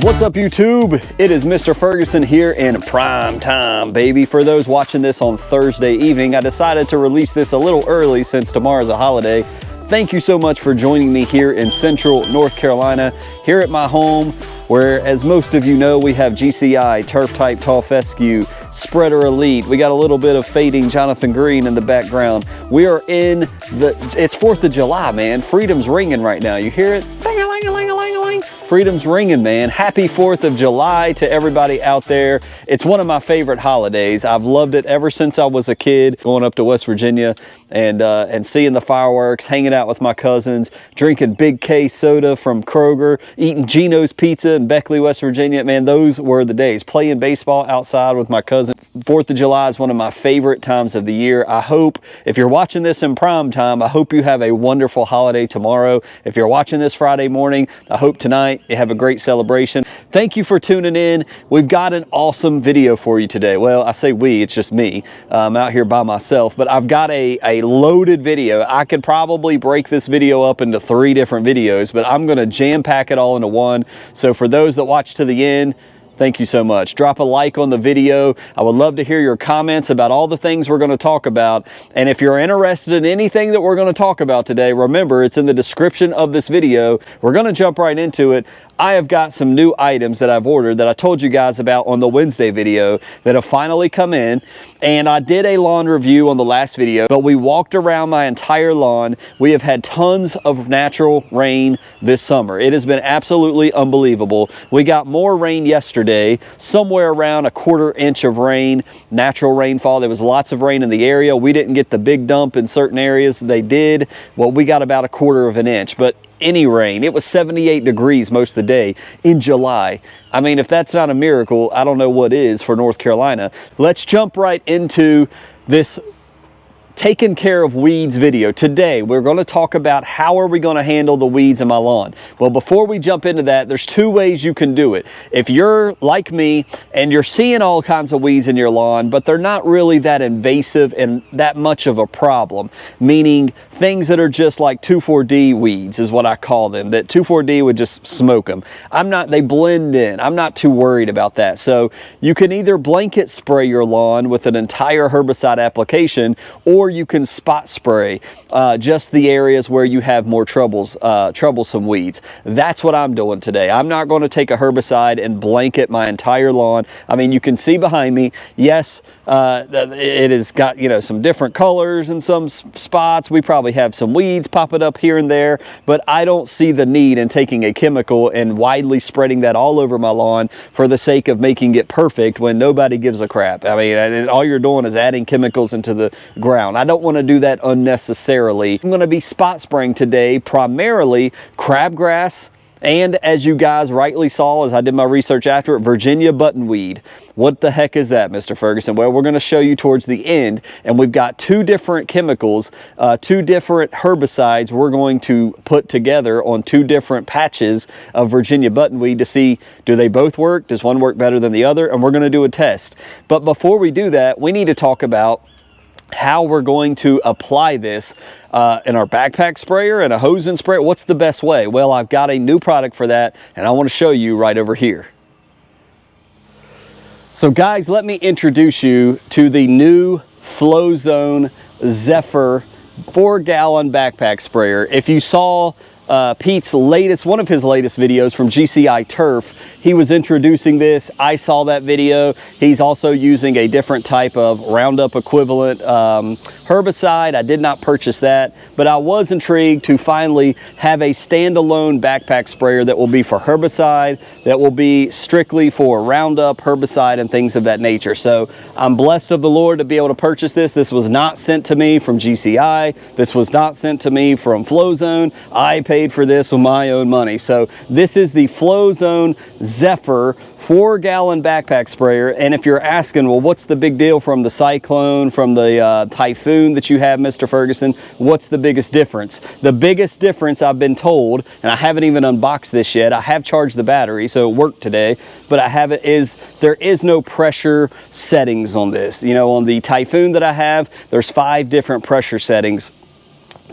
What's up, YouTube? It is Mr. Ferguson here in prime time, baby. For those watching this on Thursday evening, I decided to release this a little early since tomorrow's a holiday. Thank you so much for joining me here in Central North Carolina, here at my home, where, as most of you know, we have GCI, Turf Type Tall Fescue, Spreader Elite. We got a little bit of fading Jonathan Green in the background. We are in it's 4th of July, man. Freedom's ringing right now. You hear it? Ding-a-ling-a-ling-a-ling-a-ling. Freedom's ringing, man. Happy 4th of July to everybody out there. It's one of my favorite holidays. I've loved it ever since I was a kid, going up to West Virginia and seeing the fireworks, hanging out with my cousins, drinking Big K soda from Kroger, eating Geno's Pizza in Beckley, West Virginia. Man, those were the days. Playing baseball outside with my cousin. 4th of July is one of my favorite times of the year. I hope, if you're watching this in prime time, I hope you have a wonderful holiday tomorrow. If you're watching this Friday morning, I hope tonight you have a great celebration. Thank you for tuning in. We've got an awesome video for you today. Well, I say we, it's just me. I'm out here by myself, but I've got a loaded video. I could probably break this video up into 3 different videos, but I'm gonna jam pack it all into one. So for those that watch to the end, thank you so much. Drop a like on the video. I would love to hear your comments about all the things we're going to talk about. And if you're interested in anything that we're going to talk about today, remember, it's in the description of this video. We're going to jump right into it. I have got some new items that I've ordered that I told you guys about on the Wednesday video that have finally come in. And I did a lawn review on the last video, but we walked around my entire lawn. We have had tons of natural rain this summer. It has been absolutely unbelievable. We got more rain yesterday, somewhere around 1/4 inch of rain, natural rainfall. There was lots of rain in the area. We didn't get the big dump in certain areas. They did. Well, we got about 1/4 of an inch, but any rain. It was 78 degrees most of the day in July. I mean, if that's not a miracle, I don't know what is for North Carolina. Let's jump right into this taking care of weeds video. Today we're going to talk about how are we going to handle the weeds in my lawn. Well, before we jump into that, there's 2 ways you can do it. If you're like me and you're seeing all kinds of weeds in your lawn, but they're not really that invasive and that much of a problem, meaning things that are just like 2,4-D weeds is what I call them, that 2,4-D would just smoke them. They blend in. I'm not too worried about that. So you can either blanket spray your lawn with an entire herbicide application, or you can spot spray just the areas where you have more troublesome weeds. That's what I'm doing today. I'm not going to take a herbicide and blanket my entire lawn. I mean, you can see behind me, yes, it has got, you know, some different colors in some spots. We probably have some weeds popping up here and there, but I don't see the need in taking a chemical and widely spreading that all over my lawn for the sake of making it perfect when nobody gives a crap. I mean, all you're doing is adding chemicals into the ground. I don't want to do that unnecessarily. I'm going to be spot spraying today primarily crabgrass, and as you guys rightly saw as I did my research after it, Virginia buttonweed. What the heck is that, Mr. Ferguson? Well, we're going to show you towards the end, and we've got 2 different chemicals, 2 different herbicides we're going to put together on 2 different patches of Virginia buttonweed to see, do they both work? Does one work better than the other? And we're going to do a test. But before we do that, we need to talk about how we're going to apply this in our backpack sprayer and a hose and sprayer. What's the best way? Well, I've got a new product for that, and I want to show you right over here. So guys, let me introduce you to the new FlowZone Zephyr 4-gallon backpack sprayer. If you saw Pete's one of his latest videos from GCI Turf, he was introducing this. I saw that video. He's also using a different type of Roundup equivalent herbicide. I did not purchase that, but I was intrigued to finally have a standalone backpack sprayer that will be for herbicide, that will be strictly for Roundup, herbicide, and things of that nature. So I'm blessed of the Lord to be able to purchase this. This was not sent to me from GCI. This was not sent to me from FlowZone. I paid for this with my own money. So this is the FlowZone Zephyr 4-gallon backpack sprayer. And if you're asking, well, what's the big deal from the cyclone, from the typhoon that you have, Mr. Ferguson? What's the biggest difference? The biggest difference, I've been told, and I haven't even unboxed this yet. I have charged the battery, so it worked today, but there is no pressure settings on this. You know, on the Typhoon that I have, there's 5 different pressure settings.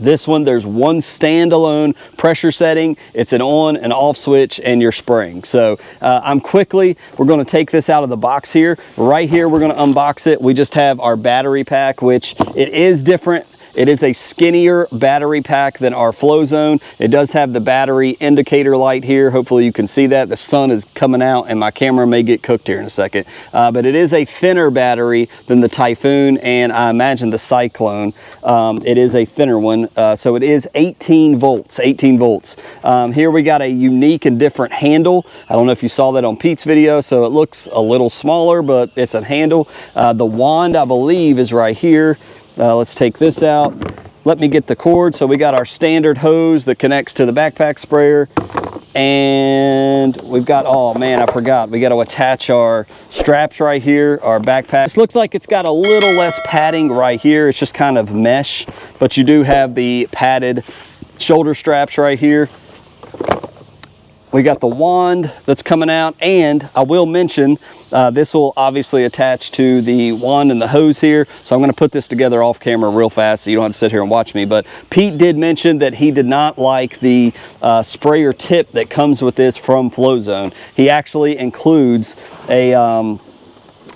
This one, there's one standalone pressure setting. It's an on and off switch and you're spraying. So we're gonna take this out of the box here. Right here, we're gonna unbox it. We just have our battery pack, which it is different. It is a skinnier battery pack than our Flow Zone. It does have the battery indicator light here. Hopefully you can see that. The sun is coming out and my camera may get cooked here in a second. But it is a thinner battery than the Typhoon and I imagine the Cyclone. It is a thinner one. So it is 18 volts, 18 volts. Here we got a unique and different handle. I don't know if you saw that on Pete's video. So it looks a little smaller, but it's a handle. The wand, I believe, is right here. Let's take this out. Let me get the cord. So we got our standard hose that connects to the backpack sprayer. And we've got, oh man, I forgot. We got to attach our straps right here, our backpack. This looks like it's got a little less padding right here. It's just kind of mesh, but you do have the padded shoulder straps right here. We got the wand that's coming out, and I will mention this will obviously attach to the wand and the hose here. So I'm going to put this together off camera real fast so you don't have to sit here and watch me. But Pete did mention that he did not like the sprayer tip that comes with this from Flow Zone. He actually includes a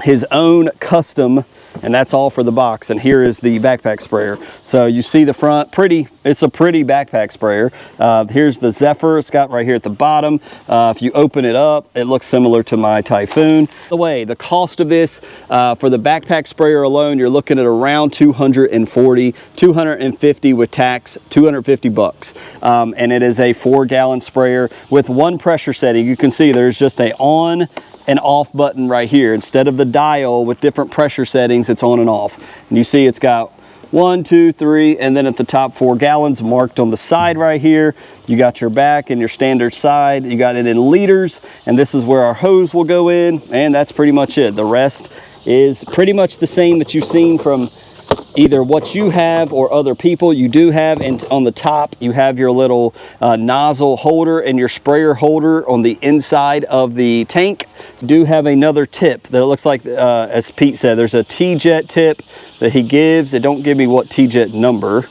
his own custom, and that's all for the box. And here is the backpack sprayer. So you see the front, it's a pretty backpack sprayer. Here's the Zephyr, it's got right here at the bottom. If you open it up, it looks similar to my Typhoon. By the way, the cost of this for the backpack sprayer alone, you're looking at around 240, 250 with tax, 250 bucks. And it is a 4-gallon sprayer with one pressure setting. You can see there's just a on and off button right here. Instead of the dial with different pressure settings, it's on and off. And you see it's got 1, 2, 3, and then at the top 4 gallons marked on the side right here. You got your back and your standard side. You got it in liters, and this is where our hose will go in, and that's pretty much it. The rest is pretty much the same that you've seen from either what you have or other people. You do have, and on the top you have your little nozzle holder and your sprayer holder on the inside of the tank. You do have another tip that it looks like, as Pete said, there's a T-jet tip that he gives. They don't give me what T-jet number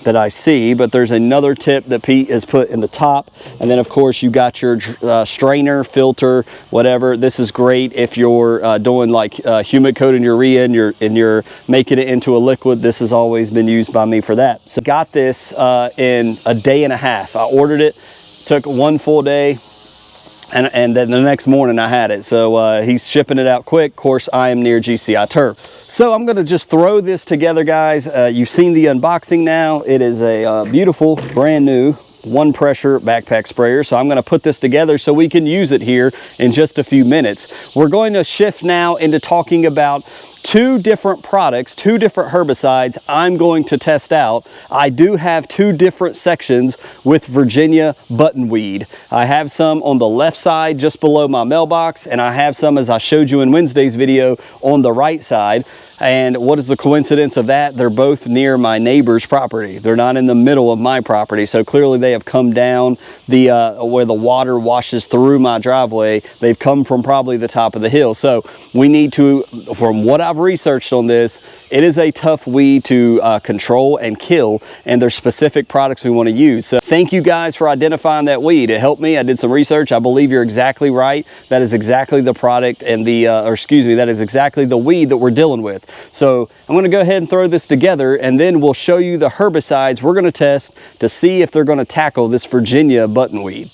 that I see, but there's another tip that Pete has put in the top. And then of course you got your strainer, filter, whatever. This is great if you're doing like humid coated urea and you're making it into a liquid. This has always been used by me for that. So got this in a day and a half. I ordered it, took 1 full day, and then the next morning I had it. So he's shipping it out quick. Of course, I am near GCI Turf. So I'm gonna just throw this together, guys. You've seen the unboxing now. It is a beautiful, brand new, one pressure backpack sprayer. So I'm gonna put this together so we can use it here in just a few minutes. We're going to shift now into talking about 2 different products, 2 different herbicides I'm going to test out. I do have 2 different sections with Virginia Buttonweed. I have some on the left side just below my mailbox, and I have some, as I showed you in Wednesday's video, on the right side. And what is the coincidence of that? They're both near my neighbor's property. They're not in the middle of my property. So clearly they have come down the where the water washes through my driveway. They've come from probably the top of the hill. So we need to, from what I've researched on this, it is a tough weed to control and kill, and there's specific products we want to use. So thank you guys for identifying that weed. It helped me. I did some research. I believe you're exactly right. That is exactly the product and that is exactly the weed that we're dealing with. So I'm going to go ahead and throw this together, and then we'll show you the herbicides we're going to test to see if they're going to tackle this Virginia buttonweed.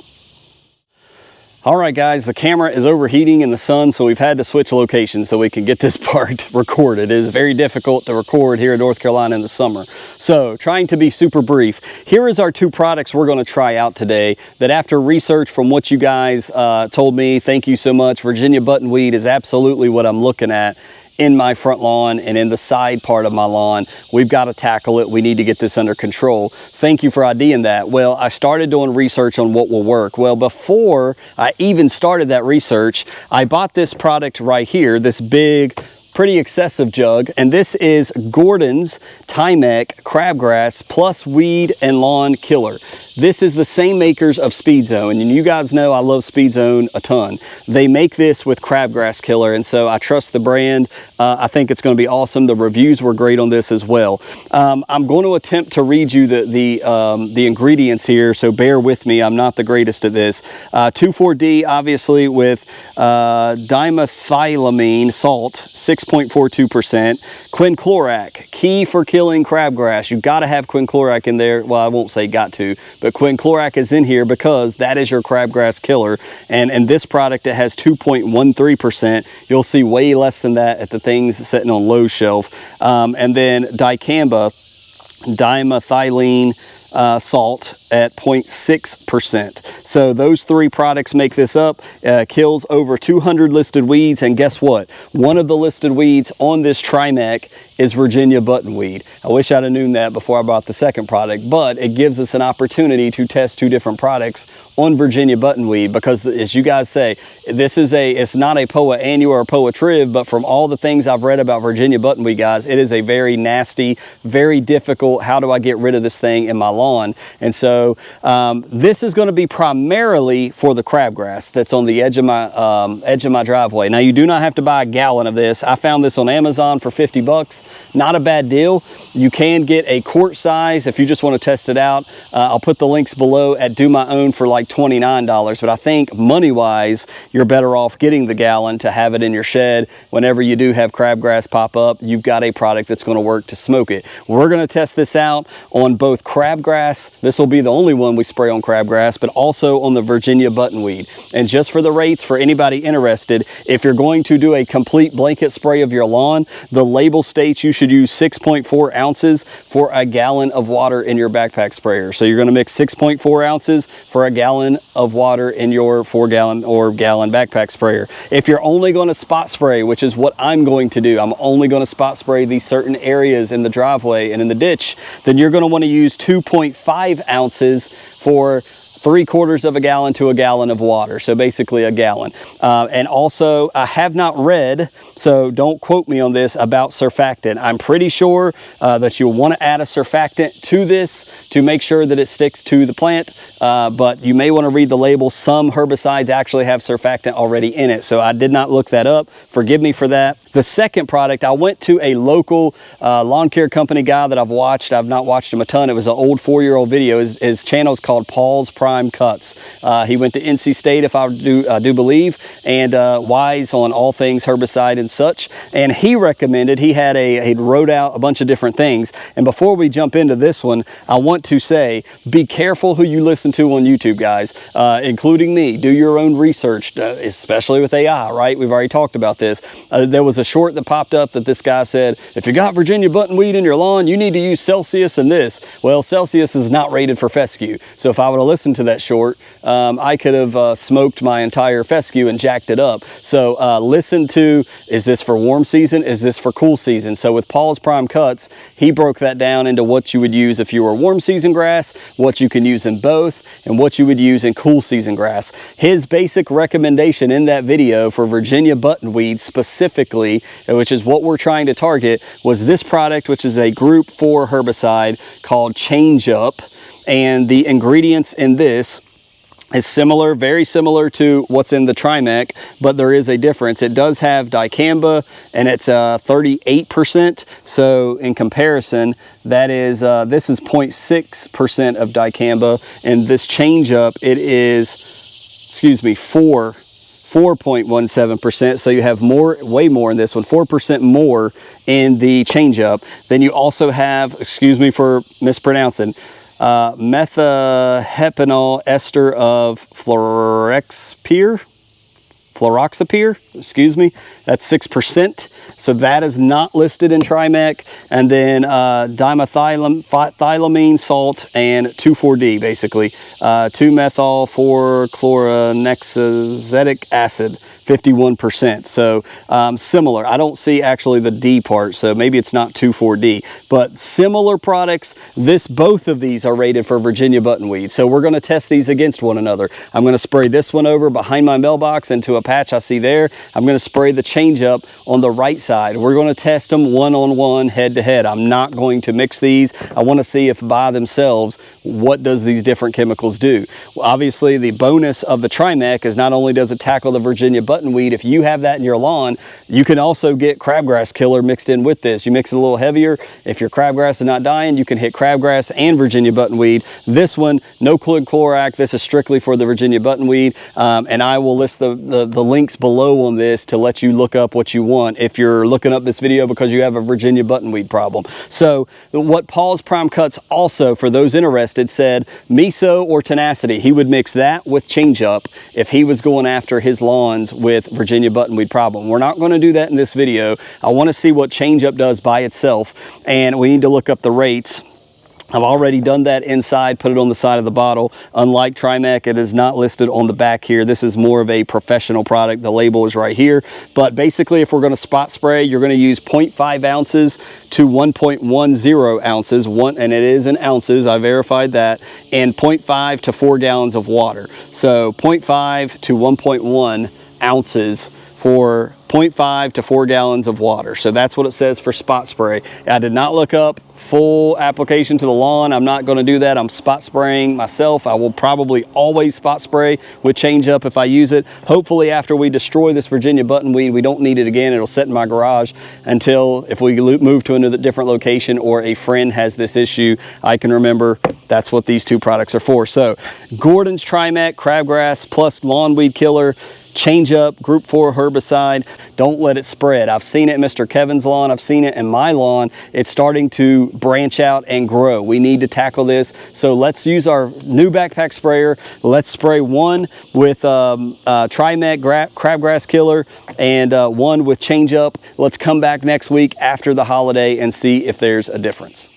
All right, guys, the camera is overheating in the sun, so we've had to switch locations so we can get this part recorded. It is very difficult to record here in North Carolina in the summer. So trying to be super brief, here is our 2 products we're going to try out today that, after research from what you guys told me, thank you so much, Virginia buttonweed is absolutely what I'm looking at in my front lawn and in the side part of my lawn. We've got to tackle it. We need to get this under control. Thank you for IDing that. Well, I started doing research on what will work. Well, before I even started that research, I bought this product right here, this big pretty excessive jug, and this is Gordon's Timec Crabgrass Plus Weed and Lawn Killer. This is the same makers of Speed Zone, and you guys know I love Speed Zone a ton. They make this with Crabgrass Killer, and so I trust the brand. I think it's going to be awesome. The reviews were great on this as well. I'm going to attempt to read you the ingredients here, so bear with me. I'm not the greatest at this. 2,4-D, obviously, with dimethylamine salt, 6.42%. Quinclorac, key for killing crabgrass. You got to have quinclorac in there. Well, I won't say got to, but quinclorac is in here because that is your crabgrass killer. And in this product, it has 2.13%. You'll see way less than that at the things sitting on low shelf. And then dicamba, dimethylene salt at 0.6%. So those 3 products make this up. Kills over 200 listed weeds, and guess what? One of the listed weeds on this Trimec is Virginia Buttonweed. I wish I'd have known that before I bought the second product, but it gives us an opportunity to test 2 different products on Virginia Buttonweed, because as you guys say, it's not a POA annua or POA triv, but from all the things I've read about Virginia Buttonweed, guys, it is a very nasty, very difficult, how do I get rid of this thing in my lawn? And so this is going to be primarily for the crabgrass that's on the edge of my driveway. Now, you do not have to buy a gallon of this. I found this on Amazon for 50 bucks. Not a bad deal. You can get a quart size if you just want to test it out. I'll put the links below at Do My Own for like $29, but I think money-wise, you're better off getting the gallon to have it in your shed. Whenever you do have crabgrass pop up, you've got a product that's going to work to smoke it. We're going to test this out on both crabgrass. This will be the only one we spray on crabgrass, but also on the Virginia Buttonweed. And just for the rates, for anybody interested, if you're going to do a complete blanket spray of your lawn, the label states you should use 6.4 ounces for a gallon of water in your backpack sprayer. So you're going to mix 6.4 ounces for a gallon of water in your 4-gallon or gallon backpack sprayer. If you're only going to spot spray, which is what I'm going to do, I'm only going to spot spray these certain areas in the driveway and in the ditch, then you're going to want to use 2.5 ounces for 3/4 of a gallon to a gallon of water, so basically a gallon. And also, I have not read, so don't quote me on this, about surfactant. I'm pretty sure that you'll want to add a surfactant to this to make sure that it sticks to the plant, but you may want to read the label. Some herbicides actually have surfactant already in it, so I did not look that up. Forgive me for that. The second product, I went to a local lawn care company guy that I've watched. I've not watched him a ton. It was an old 4-year-old video. His channel is called Paul's Prime Cuts. He went to NC State, if I do believe, and wise on all things herbicide and such. And he recommended, he wrote out a bunch of different things. And before we jump into this one, I want to say, be careful who you listen to on YouTube, guys, including me. Do your own research, especially with AI, right? We've already talked about this. There was a short that popped up that this guy said, if you got Virginia Buttonweed in your lawn, you need to use Celsius and this. Well, Celsius is not rated for fescue. So if I would have listened to that short, I could have smoked my entire fescue and jacked it up. So listen to, is this for warm season? Is this for cool season? So with Paul's Prime Cuts, he broke that down into what you would use if you were warm season grass, what you can use in both, and what you would use in cool season grass. His basic recommendation in that video for Virginia Buttonweed specifically, which is what we're trying to target, was this product, which is a group 4 herbicide called Change Up. And the ingredients in this is similar, very similar to what's in the Trimec, but there is a difference. It does have dicamba, and it's 38%. So in comparison, that is this is 0.6% of dicamba, and this Change Up, it is, excuse me, 4.17%. So you have more, way more in this one, 4% more in the Change Up. Then you also have, excuse me for mispronouncing, methahepanol ester of fluroxapyr, excuse me, that's 6%. So that is not listed in Trimec. And then dimethylamine salt and 2,4-D, basically. 2-methyl 4-chlorohexacetic acid. 51%. So similar. I don't see actually the D part, so maybe it's not 2,4-D, but similar products. Both of these are rated for Virginia buttonweed. So we're going to test these against one another. I'm going to spray this one over behind my mailbox into a patch I see there. I'm going to spray the change up on the right side. We're going to test them one-on-one, head-to-head. I'm not going to mix these. I want to see if by themselves, what does these different chemicals do? Well, obviously, the bonus of the Trimec is not only does it tackle the Virginia buttonweed, if you have that in your lawn, you can also get crabgrass killer mixed in with this. You mix it a little heavier. If your crabgrass is not dying, you can hit crabgrass and Virginia buttonweed. This one, no chloride. This is strictly for the Virginia buttonweed, and I will list the links below on this to let you look up what you want if you're looking up this video because you have a Virginia buttonweed problem. So what Paul's Prime Cuts also, for those interested, said miso or tenacity. He would mix that with change up if he was going after his lawns with Virginia buttonweed problem. We're not going to do that in this video. I want to see what change up does by itself, and we need to look up the rates. I've already done that inside, put it on the side of the bottle. Unlike Trimec, it is not listed on the back here. This is more of a professional product. The label is right here. But basically, if we're going to spot spray, you're going to use 0.5 ounces to 1.10 ounces, and it is in ounces, I verified that, and 0.5 to 4 gallons of water. So 0.5 to 1.1 ounces for 0.5 to 4 gallons of water. So that's what it says for spot spray. I did not look up full application to the lawn. I'm not going to do that. I'm spot spraying myself. I will probably always spot spray with change up if I use it. Hopefully after we destroy this Virginia buttonweed, we don't need it again. It'll sit in my garage until if we move to another different location or a friend has this issue, I can remember that's what these two products are for. So Gordon's Trimec crabgrass plus lawn weed killer, change up, group 4 herbicide. Don't let it spread. I've seen it in Mr. Kevin's lawn. I've seen it in my lawn. It's starting to branch out and grow. We need to tackle this. So let's use our new backpack sprayer. Let's spray one with Trimec crabgrass killer and one with change up. Let's come back next week after the holiday and see if there's a difference.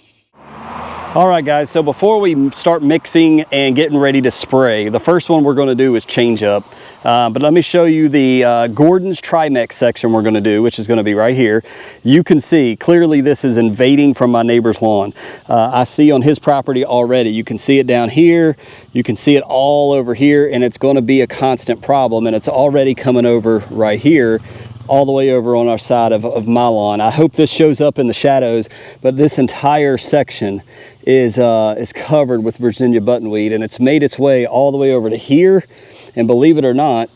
All right, guys, so before we start mixing and getting ready to spray, the first one we're going to do is change up. But let me show you the Gordon's Trimec section we're going to do, which is going to be right here. You can see clearly this is invading from my neighbor's lawn. I see on his property already. You can see it down here. You can see it all over here, and it's going to be a constant problem, and it's already coming over right here, all the way over on our side of my lawn. I hope this shows up in the shadows, but this entire section is covered with Virginia buttonweed, and it's made its way all the way over to here, and believe it or not,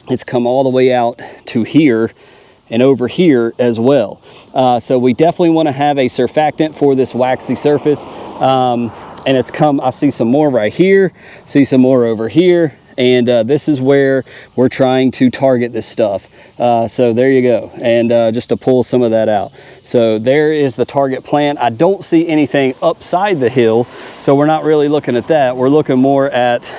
it's come all the way out to here and over here as well. So we definitely want to have a surfactant for this waxy surface, and it's come, I see some more right here, see some more over here, and this is where we're trying to target this stuff. So there you go, and just to pull some of that out. So there is the target plant. I don't see anything upside the hill, so we're not really looking at that. We're looking more at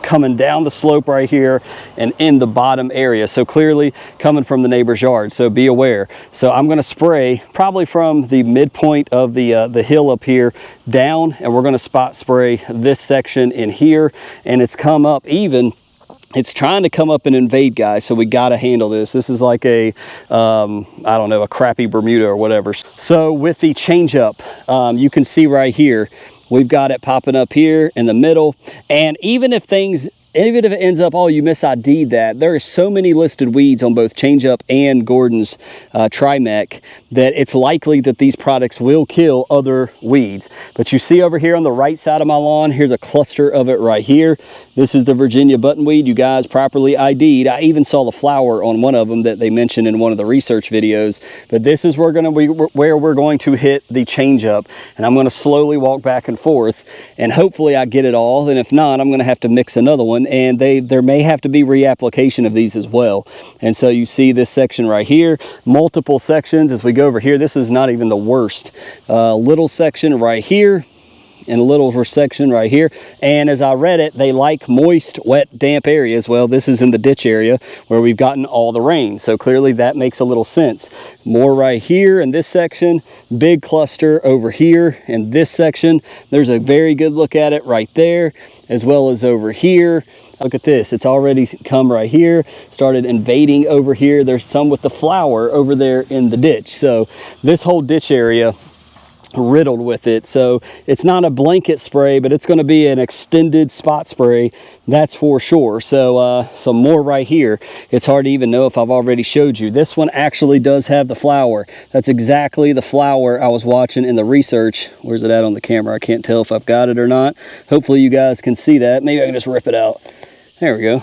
coming down the slope right here and in the bottom area. So clearly coming from the neighbor's yard, so be aware. So I'm going to spray probably from the midpoint of the hill up here down, and we're going to spot spray this section in here, and it's come up even. It's trying to come up and invade, guys, so we got to handle this. This is like a, I don't know, a crappy Bermuda or whatever. So with the change up, you can see right here, we've got it popping up here in the middle. And even if it ends up, oh, you mis-ID'd that, there are so many listed weeds on both Change Up and Gordon's Trimec that it's likely that these products will kill other weeds. But you see over here on the right side of my lawn, here's a cluster of it right here. This is the Virginia buttonweed. You guys properly ID'd. I even saw the flower on one of them that they mentioned in one of the research videos. But this is where we're going to hit the Change Up. And I'm going to slowly walk back and forth. And hopefully I get it all. And if not, I'm going to have to mix another one. And there may have to be reapplication of these as well. And so you see this section right here, multiple sections as we go over here. This is not even the worst. Little section right here, and a little section right here. And as I read it, they like moist, wet, damp areas. Well, this is in the ditch area where we've gotten all the rain. So clearly that makes a little sense. More right here in this section, big cluster over here in this section. There's a very good look at it right there, as well as over here. Look at this, it's already come right here, started invading over here. There's some with the flower over there in the ditch. So this whole ditch area riddled with it. So it's not a blanket spray, but it's going to be an extended spot spray, that's for sure. So some more right here. It's hard to even know if I've already showed you. This one actually does have the flower. That's exactly the flower I was watching in the research. Where's it at on the camera? I can't tell if I've got it or not. Hopefully you guys can see that. Maybe I can just rip it out. There we go.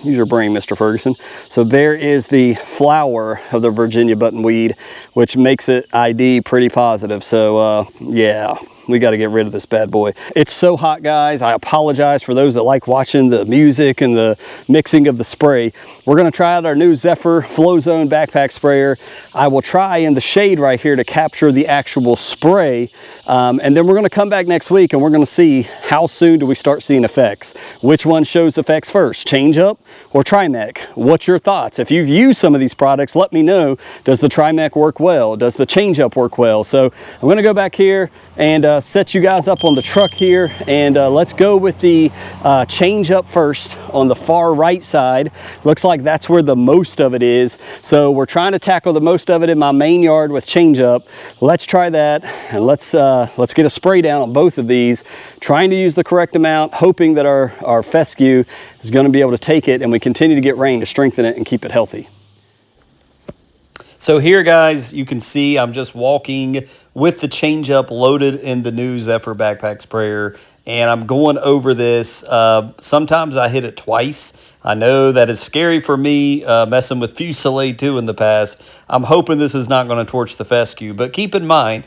Use your brain, Mr. Ferguson. So there is the flower of the Virginia buttonweed, which makes it ID pretty positive. So yeah, we got to get rid of this bad boy. It's so hot, guys. I apologize for those that like watching the music and the mixing of the spray. We're going to try out our new Zephyr Flow Zone backpack sprayer. I will try in the shade right here to capture the actual spray. And then we're going to come back next week and we're going to see how soon do we start seeing effects. Which one shows effects first, Change Up or Trimec? What's your thoughts? If you've used some of these products, let me know. Does the Trimec work well? Does the Change Up work well? So I'm going to go back here and set you guys up on the truck here, and let's go with the Change Up first on the far right side. Looks like that's where the most of it is. So we're trying to tackle the most of it in my main yard with Change Up. Let's try that, and let's get a spray down on both of these, trying to use the correct amount, hoping that our fescue is going to be able to take it and we continue to get rain to strengthen it and keep it healthy. So here, guys, you can see I'm just walking with the Change Up loaded in the new Zephyr backpack sprayer, and I'm going over this. Sometimes I hit it twice. I know that is scary for me, messing with Fusillade too in the past. I'm hoping this is not going to torch the fescue, but keep in mind,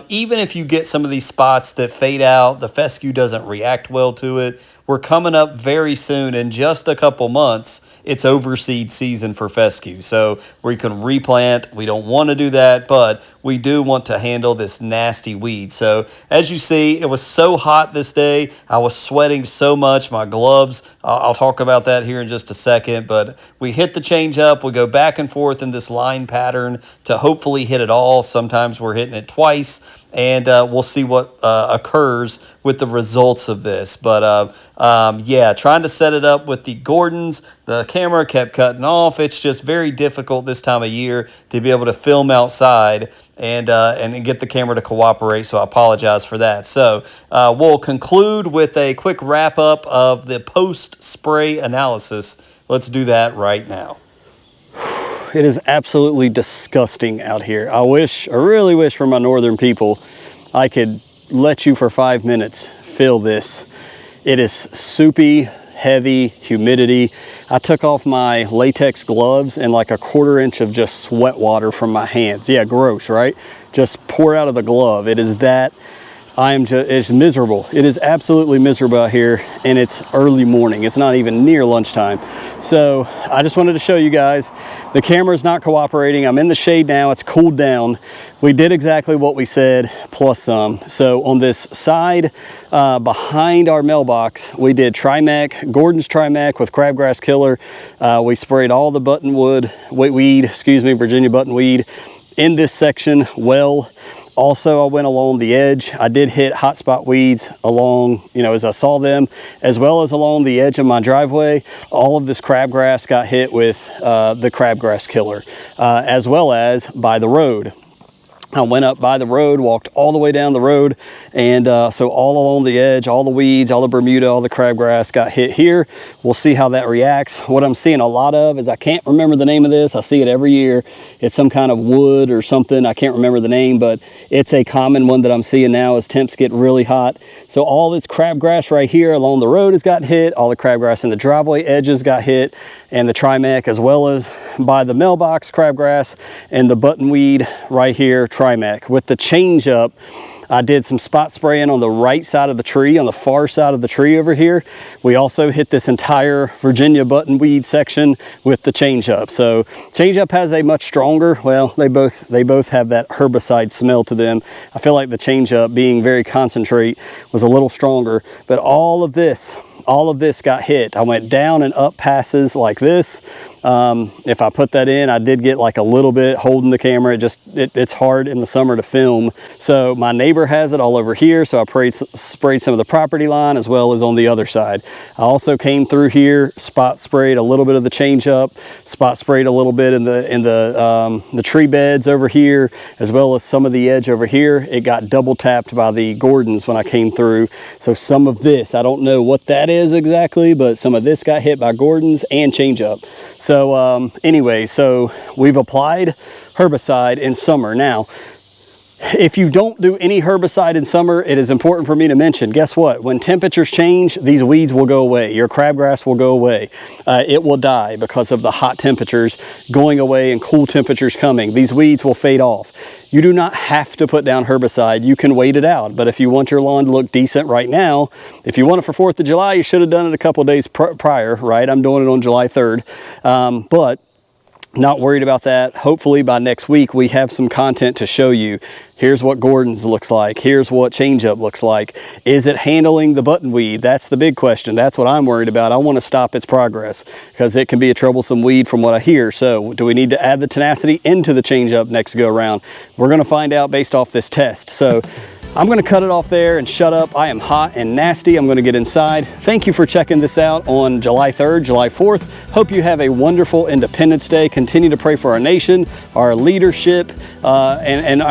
even if you get some of these spots that fade out, the fescue doesn't react well to it. We're coming up very soon, in just a couple months, it's overseed season for fescue. So we can replant. We don't want to do that, but we do want to handle this nasty weed. So as you see, it was so hot this day. I was sweating so much. My gloves, I'll talk about that here in just a second, but we hit the Change Up. We go back and forth in this line pattern to hopefully hit it all. Sometimes we're hitting it twice, and we'll see what occurs with the results of this. But yeah, trying to set it up with the Gordons, the camera kept cutting off. It's just very difficult this time of year to be able to film outside and get the camera to cooperate, so I apologize for that. So we'll conclude with a quick wrap up of the post-spray analysis. Let's do that right now. It is absolutely disgusting out here. I really wish for my northern people I could let you for 5 minutes feel this. It is soupy, heavy, humidity. I took off my latex gloves and like a 1/4 inch of just sweat water from my hands. Yeah, gross, right? Just pour out of the glove. It is that. It's miserable. It is absolutely miserable out here, and it's early morning. It's not even near lunchtime. So I just wanted to show you guys. The camera's not cooperating. I'm in the shade now. It's cooled down. We did exactly what we said, plus some. So on this side behind our mailbox, we did Trimec, Gordon's Trimec with crabgrass killer. We sprayed all the Virginia buttonweed in this section well. Also, I went along the edge. I did hit hotspot weeds along, as I saw them, as well as along the edge of my driveway. All of this crabgrass got hit with the crabgrass killer, as well as by the road. I went up by the road, walked all the way down the road, and so all along the edge, all the weeds, all the Bermuda, all the crabgrass got hit here. We'll see how that reacts. What I'm seeing a lot of is, I can't remember the name of this. I see it every year. It's some kind of wood or something. I can't remember the name, but it's a common one that I'm seeing now as temps get really hot. So all this crabgrass right here along the road has got hit. All the crabgrass in the driveway edges got hit, and the Trimec, as well as by the mailbox crabgrass and the buttonweed right here, Trimec. With the Change Up, I did some spot spraying on the right side of the tree, on the far side of the tree over here. We also hit this entire Virginia buttonweed section with the Change Up. So Change Up has a much stronger, well, they both have that herbicide smell to them. I feel like the Change Up, being very concentrate, was a little stronger, but all of this got hit. I went down and up passes like this, If I put that in, I did get like a little bit holding the camera. It's hard in the summer to film. So my neighbor has it all over here. So I sprayed some of the property line as well as on the other side. I also came through here, spot sprayed a little bit of the change up, spot sprayed a little bit in the tree beds over here, as well as some of the edge over here. It got double tapped by the Gordons when I came through. So some of this, I don't know what that is exactly, but some of this got hit by Gordons and change up. So anyway, so we've applied herbicide in summer. Now, if you don't do any herbicide in summer, it is important for me to mention, guess what? When temperatures change, these weeds will go away. Your crabgrass will go away. It will die because of the hot temperatures going away and cool temperatures coming. These weeds will fade off. You do not have to put down herbicide. You can wait it out. But if you want your lawn to look decent right now, if you want it for 4th of July, you should have done it a couple of days prior, right? I'm doing it on July 3rd. But not worried about that. Hopefully by next week, we have some content to show you. Here's what Gordon's looks like. Here's what change up looks like. Is it handling the buttonweed? That's the big question. That's what I'm worried about. I want to stop its progress because it can be a troublesome weed from what I hear. So do we need to add the tenacity into the change up next go around? We're going to find out based off this test. So I'm going to cut it off there and shut up. I am hot and nasty. I'm going to get inside. Thank you for checking this out on July 3rd, July 4th. Hope you have a wonderful Independence Day. Continue to pray for our nation, our leadership, and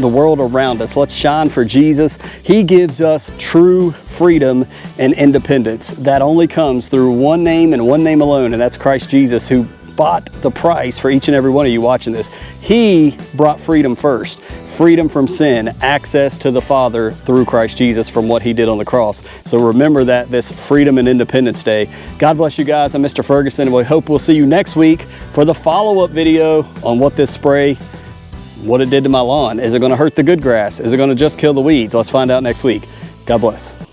the world around us. Let's shine for Jesus. He gives us true freedom and independence. That only comes through one name and one name alone, and that's Christ Jesus, who bought the price for each and every one of you watching this. He brought freedom first. Freedom from sin, access to the Father through Christ Jesus from what he did on the cross. So remember that this Freedom and Independence Day. God bless you guys. I'm Mr. Ferguson, and we hope we'll see you next week for the follow-up video on what this spray, what it did to my lawn. Is it going to hurt the good grass? Is it going to just kill the weeds? Let's find out next week. God bless.